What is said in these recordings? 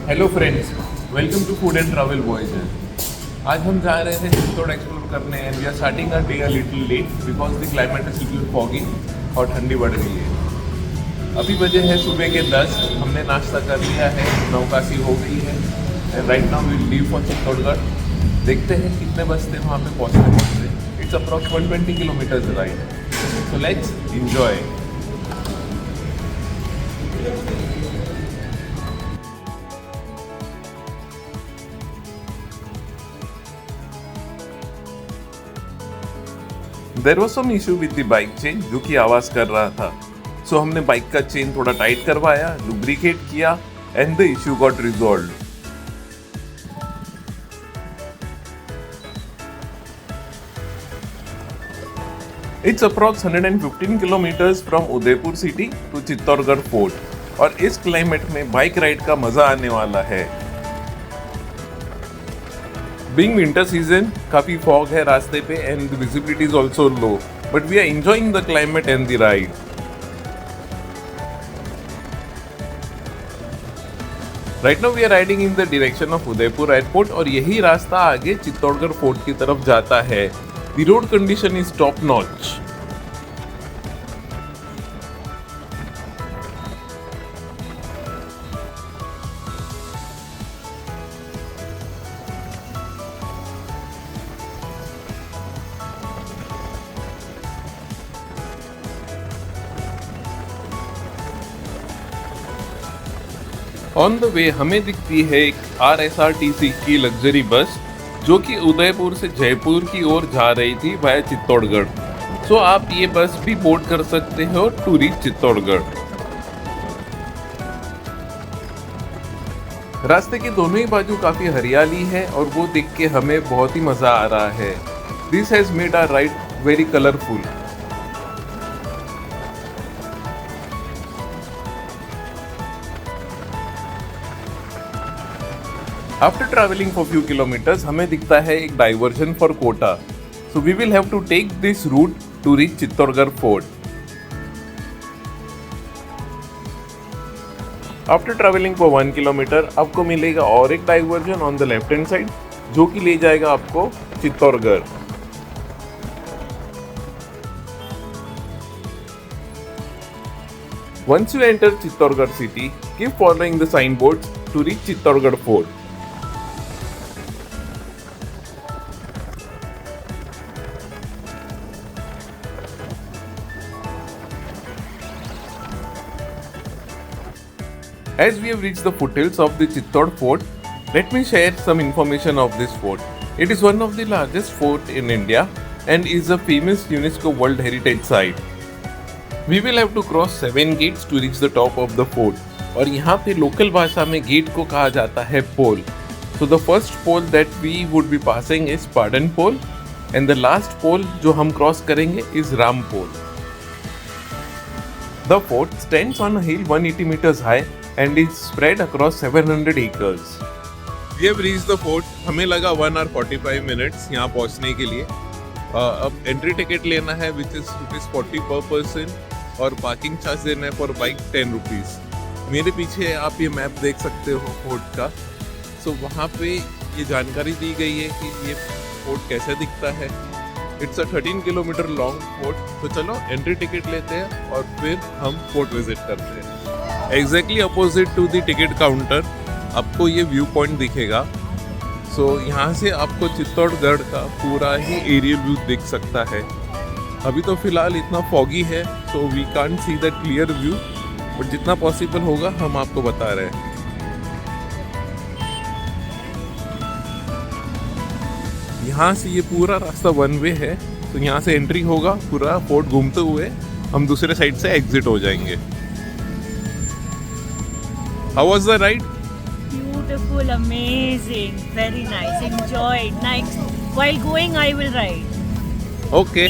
Hello friends, welcome to food and travel voyages. आज हम जा रहे हैं चित्तौड़ एक्सप्लोर करने and we are starting our day a little late because the climate is little foggy और ठंडी बढ़ गई है। अभी बजे है सुबह के 10। हमने नाश्ता कर लिया है, नौकासी हो गई है and right now we leave for Chittorgarh. देखते हैं कितने बजते वहाँ पे पहुँचते। It's approx 120 kilometres ride, so let's enjoy. There was some issue with the bike chain जो कि आवाज कर रहा था। सो हमने बाइक का चेन थोड़ा टाइट करवाया, लुब्रिकेट किया and the issue got resolved. It's approx 115 kilometres from Udaipur city to Chittorgarh fort और इस क्लाइमेट में बाइक राइड का मजा आने वाला है। Being winter season, काफी fog है रास्ते पे and the visibility is also low, but we are enjoying the climate and the ride. Right now we are riding in the direction of Udaipur airport और यही रास्ता आगे चित्तौड़गढ़ फोर्ट की तरफ जाता है। The road condition is top notch. On the way हमें दिखती है एक RSRTC की लग्जरी बस जो कि उदयपुर से जयपुर की ओर जा रही थी वाया चित्तौड़गढ़। सो आप ये बस भी बोर्ड कर सकते हो टू रीच चित्तौड़गढ़। रास्ते के दोनों ही बाजू काफी हरियाली है और वो देख के हमें बहुत ही मजा आ रहा है। This has made our ride very colourful. After traveling for few kilometers, हमें दिखता है एक diversion for Kota. So we will have to take this route to reach Chittorgarh fort. After traveling for 1 kilometer, आपको मिलेगा और एक diversion on the left hand side जो कि ले जाएगा आपको Chittorgarh. Once you enter Chittorgarh city, keep following the signboards to reach Chittorgarh fort. As we have reached the foothills of the Chittod Fort, let me share some information of this fort. It is one of the largest fort in India and is a famous UNESCO World Heritage Site. We will have to cross 7 gates to reach the top of the fort. और यहाँ पे local भाषा में gate को कहा जाता है पोल. So the first pole that we would be passing is Pardon Pole and the last pole जो हम क्रॉस करेंगे is Ram Pole. The fort stands on a hill 180 meters high and is spread across 700 acres. We have reached the fort. हमें लगा 1 hour 45 minutes यहाँ पहुँचने के लिए। अब एंट्री टिकट लेना है which is ₹40 per person और पार्किंग चार्ज देना है फॉर बाइक ₹10। मेरे पीछे आप ये मैप देख सकते हो फोर्ट का। सो वहाँ पे ये जानकारी दी गई है कि ये फोर्ट कैसे दिखता है। It's a 13 kilometre long fort. तो चलो एंट्री टिकट लेते हैं और फिर हम फोर्ट विजिट करते हैं। Exactly opposite to the ticket counter आपको ये व्यू पॉइंट दिखेगा। सो यहाँ से आपको चित्तौड़गढ़ का पूरा ही एरियल व्यू दिख सकता है। अभी तो फिलहाल इतना फॉगी है so we can't see that clear view, but जितना पॉसिबल होगा हम आपको बता रहे हैं। यहाँ से ये पूरा रास्ता वन वे है, तो यहाँ से एंट्री होगा, पूरा फोर्ट घूमते हुए हम दूसरे साइड से एग्जिट हो जाएंगे। How was the ride? Beautiful, amazing, very nice. Enjoyed. Nice. While going, I will ride. Okay.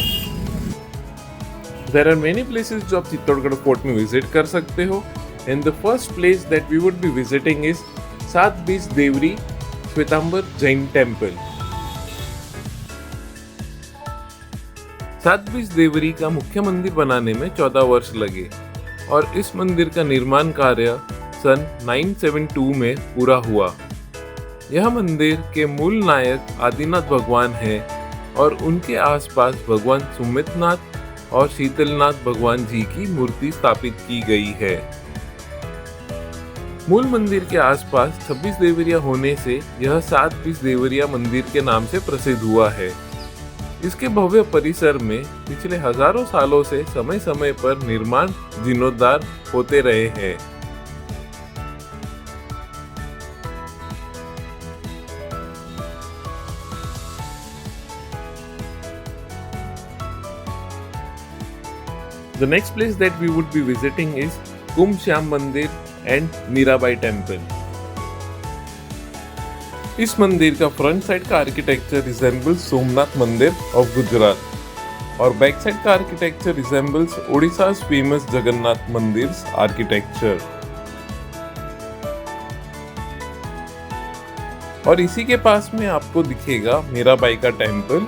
There are many places जो आप चित्तौड़गढ़ फोर्ट में विजिट कर सकते हो। And the first place that we would be visiting is सात बीस Deori Shvetambar Jain temple. सात बीस देवरी का मुख्य मंदिर बनाने में 14 वर्ष लगे और इस मंदिर का निर्माण कार्य सन 972 में पूरा हुआ। यह मंदिर के मूल नायक आदिनाथ भगवान है और उनके आसपास भगवान सुमितनाथ और शीतलनाथ भगवान जी की मूर्ति स्थापित की गई है। मूल मंदिर के आसपास 26 देवरिया होने से यह 7 बीस देवरिया मंदिर के नाम से प्रसिद्ध हुआ है। इसके भव्य परिसर में पिछले हजारों सालों से समय समय पर निर्माण जीर्णोद्धार होते रहे हैं। The next place that we would be visiting is Kumbh Shyam Mandir and Mirabai Temple. इस मंदिर का फ्रंट साइड का आर्किटेक्चर रिजेंबल्स सोमनाथ मंदिर ऑफ गुजरात और बैक साइड का architecture resembles Odisha famous Jagannath मंदिर आर्किटेक्चर। और इसी के पास में आपको दिखेगा मीराबाई का टेम्पल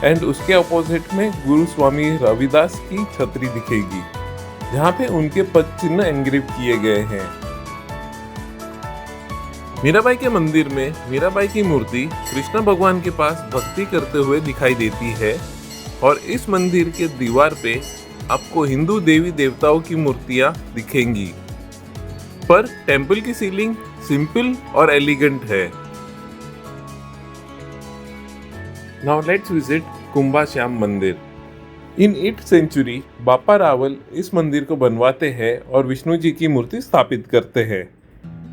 एंड उसके अपोजिट में गुरु स्वामी रविदास की छतरी दिखेगी, जहाँ पे उनके पद चिन्ह एनग्रेव किए गए हैं। मीराबाई के मंदिर में मीराबाई की मूर्ति कृष्ण भगवान के पास भक्ति करते हुए दिखाई देती है और इस मंदिर के दीवार पे आपको हिंदू देवी देवताओं की मूर्तियां दिखेंगी, पर टेम्पल की सीलिंग सिंपल और एलिगेंट है। Now let's visit Kumbha Shyam मंदिर। इन 8th सेंचुरी बापा रावल इस मंदिर को बनवाते हैं और विष्णु जी की मूर्ति स्थापित करते हैं।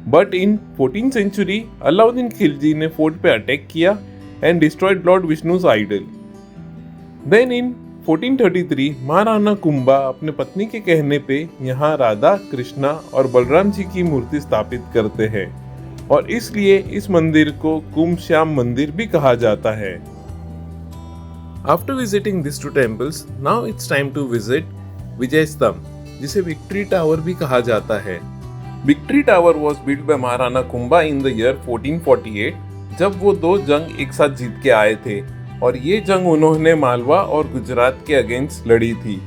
But in 14th century Alauddin Khilji ने फोर्ट पे अटैक किया and destroyed lord Vishnu's idol. Then in 1433 Maharana Kumbha अपने पत्नी के कहने पे यहाँ राधा कृष्णा और बलराम जी की मूर्ति स्थापित करते हैं और इसलिए इस मंदिर को कुंभ श्याम मंदिर भी कहा जाता है। After visiting these two temples, now it's time to visit विजय स्तंभ, जिसे विक्ट्री टावर भी कहा जाता है। Victory tower was built by Maharana Kumbha in the year 1448, जब वो 2 जंग एक साथ जीत के आए थे और ये जंग उन्होंने मालवा और गुजरात के अगेंस्ट लड़ी थी।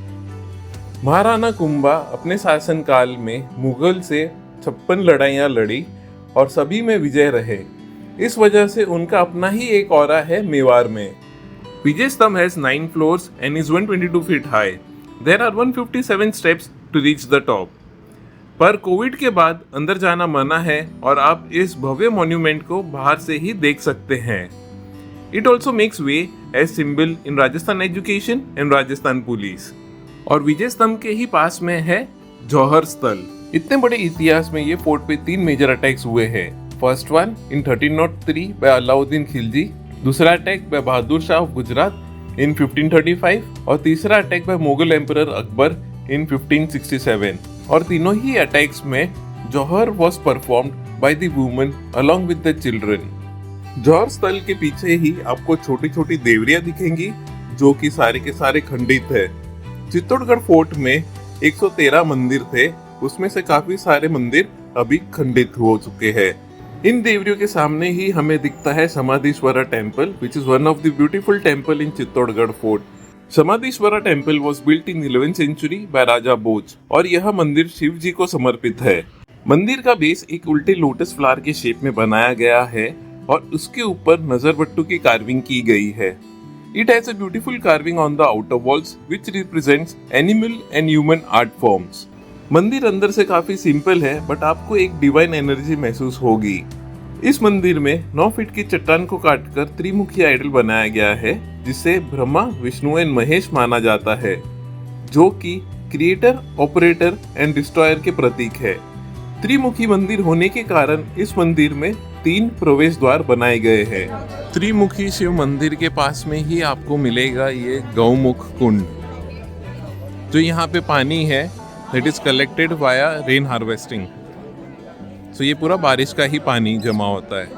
महाराणा कुंभा अपने शासनकाल में मुगल से 56 लड़ाइयाँ लड़ी और सभी में विजय रहे। इस वजह से उनका अपना ही एक ऑरा है मेवाड़ में। Vijay Stamp has 9 floors and is 122 feet high. There are 157 steps to reach the top. पर कोविड के बाद अंदर जाना मना है और आप इस भव्य मॉन्यूमेंट को बाहर से ही देख सकते हैं। It also makes way as symbol in Rajasthan education and Rajasthan police. और विजय स्तंभ के ही पास में है जौहर स्थल। इतने बड़े इतिहास में ये फोर्ट पे 3 मेजर अटैक्स हुए हैं। First one in 1303 by Alauddin Khilji, दूसरा attack by Bahadur Shah of Gujarat in 1535 और तीसरा attack by Mughal emperor Akbar in 1567। और तीनों ही अटैक्स में jauhar was performed by the women along with the children. Jauhar स्थल के पीछे ही आपको छोटी छोटी देवरियां दिखेंगी जो कि सारे के सारे खंडित है। चित्तौड़गढ़ फोर्ट में 113 मंदिर थे, उसमें से काफी सारे मंदिर अभी खंडित हो चुके हैं। इन देवरियों के सामने ही हमें दिखता है Samadhishwara temple, which is one of the beautiful temple in Chittorgarh fort. Samadhishwara temple was built in 11th century by Raja Bhoj और यह मंदिर शिव जी को समर्पित है। मंदिर का बेस एक उल्टे लोटस फ्लावर के शेप में बनाया गया है और उसके ऊपर नजरबट्टू की कार्विंग की गई है। It has a beautiful carving on the outer walls which represents animal and human art forms. मंदिर अंदर से काफी सिंपल है बट आपको एक डिवाइन एनर्जी महसूस होगी। इस मंदिर में 9 फीट की चट्टान को काटकर त्रिमुखी आइडल बनाया गया है जिसे ब्रह्मा, विष्णु एंड महेश माना जाता है, जो कि क्रिएटर, ऑपरेटर एंड डिस्ट्रॉयर के प्रतीक है। त्रिमुखी मंदिर होने के कारण इस मंदिर में 3 प्रवेश द्वार बनाए गए हैं। त्रिमुखी शिव मंदिर के पास में ही आपको मिलेगा ये गौमुख कुंड, जो यहाँ पे पानी है that is collected via rain harvesting. So ये पूरा बारिश का ही पानी जमा होता है।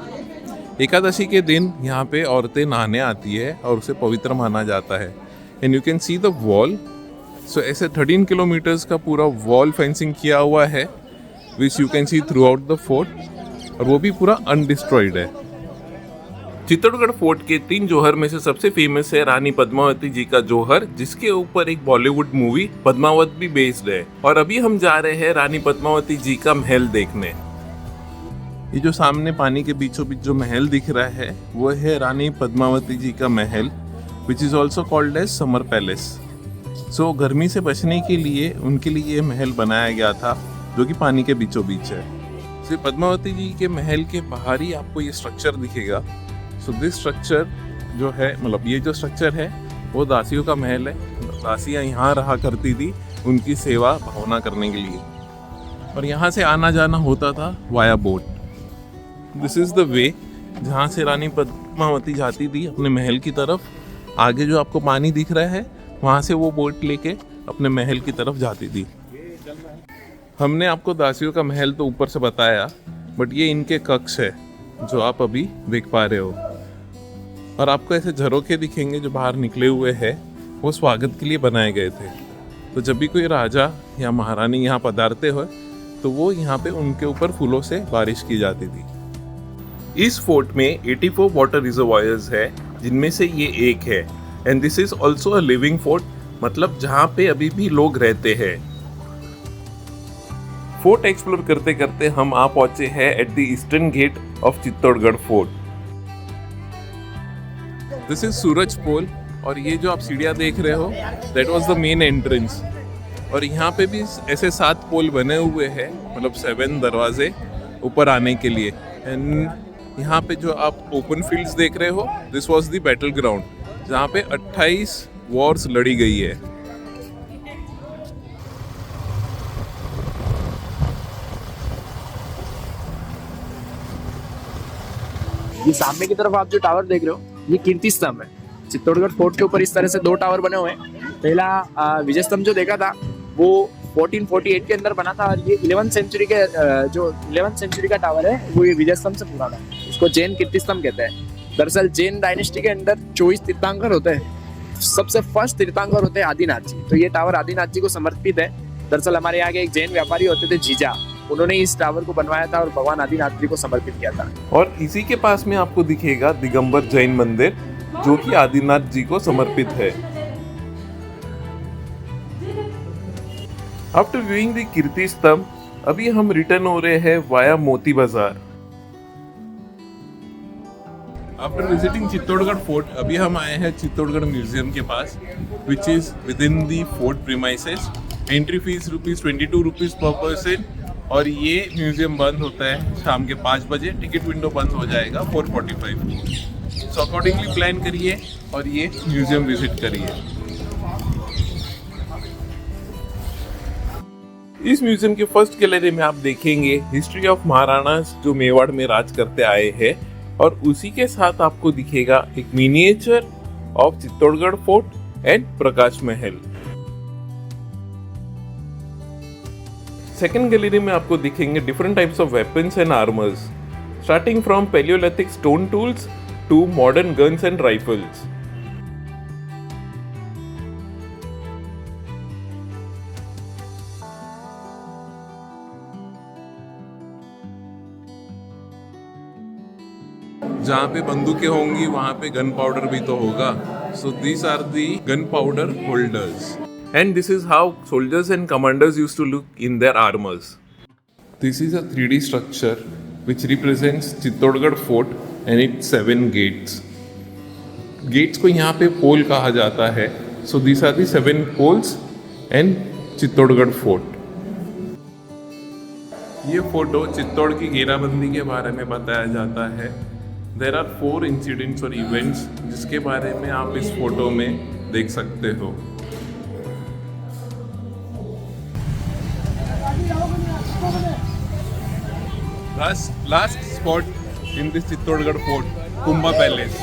एकादशी के दिन यहाँ पे औरतें नहाने आती है और उसे पवित्र माना जाता है। And you can see the wall. So ऐसे 13 किलोमीटर्स का पूरा वॉल फेंसिंग किया हुआ है which you can C through out the fort, और वो भी पूरा अनडिस्ट्रॉयड है। चित्तौड़गढ़ फोर्ट के 3 जौहर में से सबसे फेमस है रानी पद्मावती जी का जौहर, जिसके ऊपर एक बॉलीवुड मूवी पद्मावत भी बेस्ड है। और अभी हम जा रहे हैं रानी पद्मावती जी का महल देखने। ये जो सामने पानी के बीचों बीच जो महल दिख रहा है वो है रानी पद्मावती जी का महल, which is also called as summer palace. So गर्मी से बचने के लिए उनके लिए ये महल बनाया गया था, जो कि पानी के बीचों बीच है। श्री पद्मावती जी के महल के बाहर ही आपको ये स्ट्रक्चर दिखेगा। सो दिस स्ट्रक्चर जो है, मतलब ये जो स्ट्रक्चर है वो दासियों का महल है। दासियाँ यहाँ रहा करती थी उनकी सेवा भावना करने के लिए, और यहाँ से आना जाना होता था via boat. This is the way जहाँ से रानी पद्मावती जाती थी अपने महल की तरफ। आगे जो आपको पानी दिख रहा है वहाँ से वो बोट लेके अपने महल की तरफ जाती थी। हमने आपको दासियों का महल तो ऊपर से बताया, बट ये इनके कक्ष है जो आप अभी देख पा रहे हो। और आपको ऐसे झरोखे दिखेंगे जो बाहर निकले हुए हैं, वो स्वागत के लिए बनाए गए थे। तो जब भी कोई राजा या महारानी यहाँ पधारते हो तो वो यहाँ पे उनके ऊपर फूलों से बारिश की जाती थी। इस फोर्ट में 84 वाटर रिजर्वायर्स है, जिनमें से ये एक है। And this is also a living fort, मतलब जहाँ पे अभी भी लोग रहते हैं। फोर्ट एक्सप्लोर करते करते हम आ पहुंचे हैं at the eastern gate of Chittorgarh fort. This is Suraj Pol, और ये जो आप सीढ़ियाँ देख रहे हो that was the main entrance. और यहाँ पे भी ऐसे 7 पोल बने हुए हैं, मतलब 7 दरवाजे ऊपर आने के लिए। एंड यहाँ पे जो आप ओपन फील्ड्स देख रहे हो, this was the battle ground, जहाँ पे 28 वॉर्स लड़ी गई है। ये सामने की तरफ आप जो टावर देख रहे हो, ये कीर्ति स्तंभ है। चित्तौड़गढ़ फोर्ट के ऊपर इस तरह से 2 टावर बने हुए हैं। पहला विजय स्तंभ जो देखा था वो 1448 के अंदर बना था, और ये 11th सेंचुरी के जो 11th सेंचुरी का टावर है वो ये विजय स्तंभ से पुराना है। इसको जैन कीर्ति स्तंभ कहते हैं। दरअसल जैन डायनेस्टी के अंदर 24 तीर्थंकर होते हैं। सबसे फर्स्ट तीर्थंकर होते हैं आदिनाथ जी, तो ये टावर आदिनाथ जी को समर्पित है। दरअसल हमारे यहाँ के एक जैन व्यापारी होते थे जीजा, उन्होंने इस टावर को बनवाया था और भगवान आदिनाथ जी को समर्पित किया था। और इसी के पास में आपको दिखेगा दिगंबर जैन मंदिर, जो कि आदिनाथ जी को समर्पित है। आफ्टर व्यूइंग द कीर्ति स्तंभ, अभी हम रिटर्न हो रहे हैं वाया मोती बाजार। आफ्टर विजिटिंग चित्तौड़गढ़ फोर्ट, अभी हम आए हैं चित्तौड़गढ़ म्यूजियम के पास, which is within the fort premises. Entry fee ₹22 पर पर्सन, और ये म्यूजियम बंद होता है शाम के 5 बजे। टिकट विंडो बंद हो जाएगा 4:45। सो अकॉर्डिंगली प्लान करिए और ये म्यूजियम विजिट करिए। इस म्यूजियम के फर्स्ट गैलरी में आप देखेंगे हिस्ट्री ऑफ महाराणास जो मेवाड़ में राज करते आए हैं, और उसी के साथ आपको दिखेगा एक miniature of Chittorgarh fort and Prakash Mahal. Second gallery में आपको दिखेंगे different types of weapons and armours, starting from palaeolithic stone tools to modern guns and rifles. जहाँ पे बंदूकें होंगी वहाँ पे गन पाउडर भी तो होगा। So these are the gunpowder holders, and this is how soldiers and commanders used to look in their armors. This is a 3D structure which represents Chittorgarh fort and its 7 gates. Gates को यहाँ पे पोल कहा जाता है। So these are the 7 poles and Chittorgarh fort. ये photo Chittor की घेराबंदी के बारे में बताया जाता है। There are 4 incidents और events जिसके बारे में आप इस फोटो में देख सकते हो। Last spot in this Chittorgarh fort, Kumbha Palace.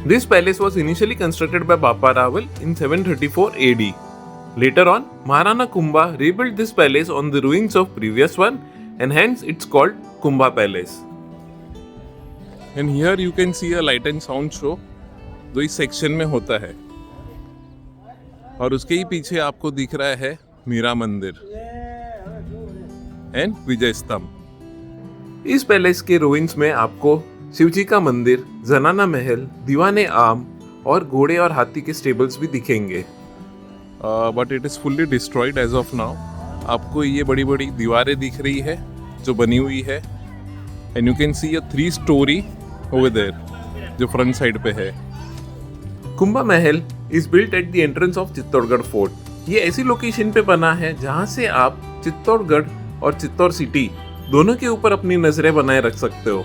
This palace was initially constructed by Bappa Rawal in 734 AD. Later on, Maharana Kumbha rebuilt this palace on the ruins of previous one, and hence it's called Kumbha Palace. And here you can see a light and sound show, जो इस section में होता है। और उसके ही पीछे आपको दिख रहा है मीरा मंदिर एंड विजय स्तंभ। इस पैलेस के रुइंस में आपको शिवजी का मंदिर, जनाना महल, दीवाने आम और घोड़े और हाथी के स्टेबल्स भी दिखेंगे। But it is fully destroyed as of now. आपको ये बड़ी बड़ी दीवारें दिख रही है जो बनी हुई है, and you can see a 3 storey over there जो फ्रंट साइड पे है। Kumbha Mahal is built at the entrance of Chittorgarh fort. ये ऐसी लोकेशन पे बना है जहाँ से आप चित्तौड़गढ़ और चित्तौड़ सिटी दोनों के ऊपर अपनी नजरें बनाए रख सकते हो।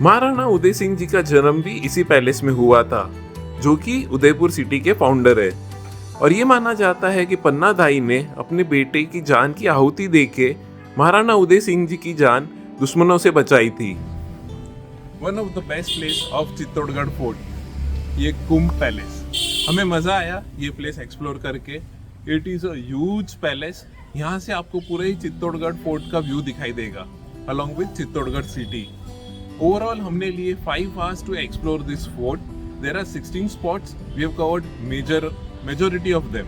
महाराणा उदय सिंह जी का जन्म भी इसी पैलेस में हुआ था, जो कि उदयपुर सिटी के फाउंडर है। और ये माना जाता है कि पन्ना दाई ने अपने बेटे की जान की आहुति देके महाराणा उदय सिंह जी की जान दुश्मनों से बचाई थी। One of the best place of Chittorgarh fort, ये कुंभ पैलेस। हमें मजा आया ये प्लेस एक्सप्लोर करके। It is a huge palace. यहाँ से आपको पूरे ही चित्तौड़गढ़ फोर्ट का व्यू दिखाई देगा along with Chittorgarh city. Overall हमने लिए 5 hours to explore this fort. There are 16 spots. We have covered majority of them.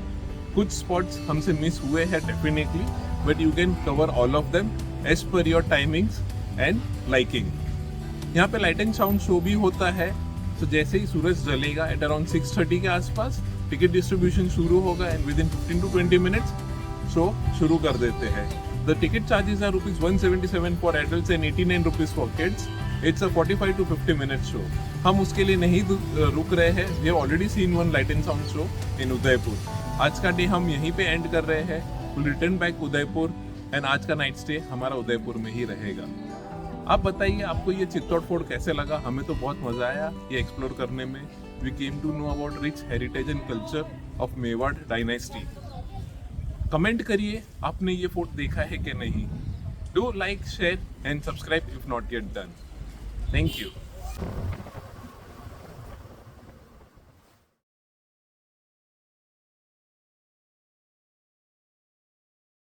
कुछ spots हमसे मिस हुए हैं definitely, but you can cover all of them as per your timings and liking. यहाँ पे light and sound show भी होता है। तो जैसे ही सूरज जलेगा एट अराउंड 6:30 के आसपास टिकट डिस्ट्रीब्यूशन शुरू होगा and within 15 to 20 minutes show शुरू कर देते हैं। The ticket charges are ₹177 for adults and ₹89 for kids. It's a 45 to 50 minute show. हम उसके लिए नहीं रुक रहे हैं। We have already seen one light and sound show in Udaipur. आज का डे हम यहीं पे एंड कर रहे हैं। Will return back Udaipur and आज का नाइट स्टे हमारा उदयपुर में ही रहेगा। आप बताइए आपको ये चित्तौड़ फोर्ट कैसे लगा? हमें तो बहुत मजा आया ये एक्सप्लोर करने में। We came to know about rich heritage and culture of Mewar dynasty. Comment करिए आपने ये फोर्ट देखा है कि नहीं। Do like, share and subscribe if not yet done. Thank you.